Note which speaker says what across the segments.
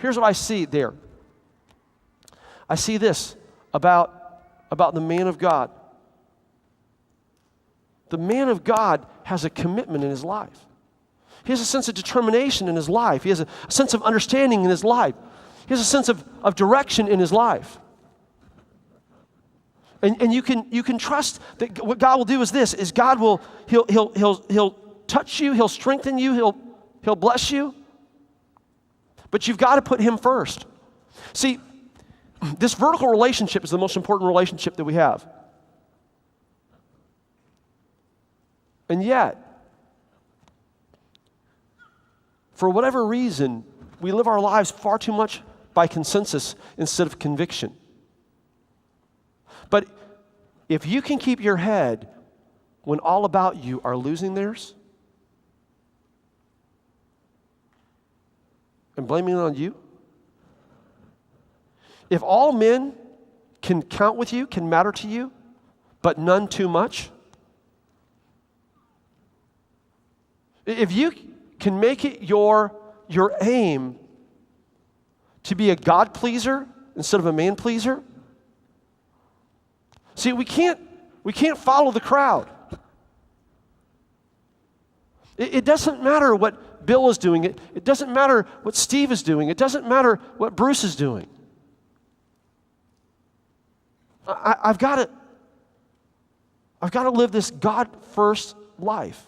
Speaker 1: here's what I see there. I see this about the man of God. The man of God has a commitment in his life. He has a sense of determination in his life. He has a sense of understanding in his life. He has a sense of direction in his life. And you can trust that what God will do is this, is God will, he'll touch you, he'll strengthen you, he'll bless you. But you've got to put him first. See, this vertical relationship is the most important relationship that we have. And yet, for whatever reason, we live our lives far too much by consensus instead of conviction. But if you can keep your head when all about you are losing theirs and blaming it on you, if all men can count with you, can matter to you, but none too much, if you can make it your aim to be a God pleaser instead of a man pleaser, see, we can't follow the crowd. It doesn't matter what Bill is doing. It doesn't matter what Steve is doing. It doesn't matter what Bruce is doing. I've got to live this God-first life.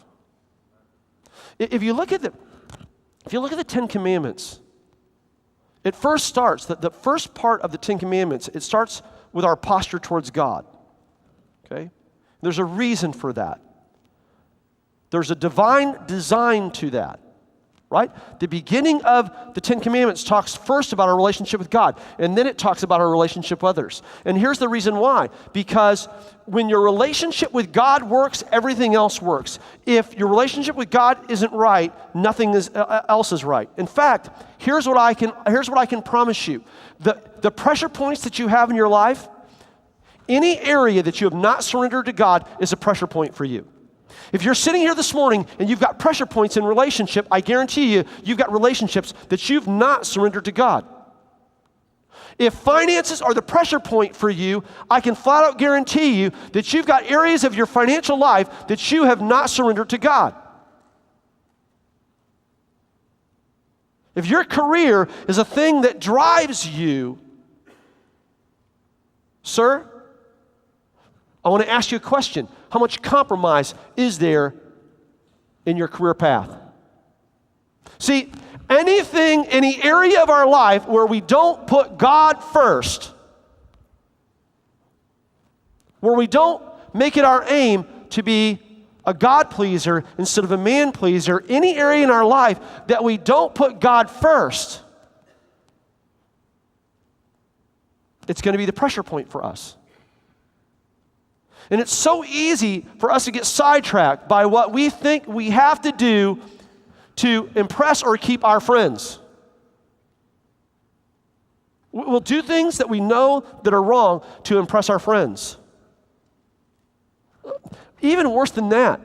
Speaker 1: If you look at the Ten Commandments, it first starts, the first part of the Ten Commandments, it starts with our posture towards God. Okay? There's a reason for that. There's a divine design to that. Right? The beginning of the Ten Commandments talks first about our relationship with God, and then it talks about our relationship with others. And here's the reason why. Because when your relationship with God works, everything else works. If your relationship with God isn't right, nothing else is right. In fact, here's what I can promise you. The pressure points that you have in your life, any area that you have not surrendered to God is a pressure point for you. If you're sitting here this morning and you've got pressure points in relationship, I guarantee you've got relationships that you've not surrendered to God. If finances are the pressure point for you, I can flat out guarantee you that you've got areas of your financial life that you have not surrendered to God. If your career is a thing that drives you, sir, I want to ask you a question. How much compromise is there in your career path? See, any area of our life where we don't put God first, where we don't make it our aim to be a God pleaser instead of a man pleaser, any area in our life that we don't put God first, it's going to be the pressure point for us. And it's so easy for us to get sidetracked by what we think we have to do to impress or keep our friends. We'll do things that we know that are wrong to impress our friends. Even worse than that,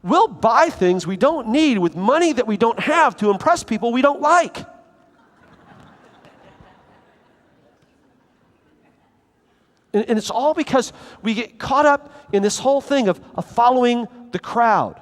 Speaker 1: we'll buy things we don't need with money that we don't have to impress people we don't like. And it's all because we get caught up in this whole thing of following the crowd.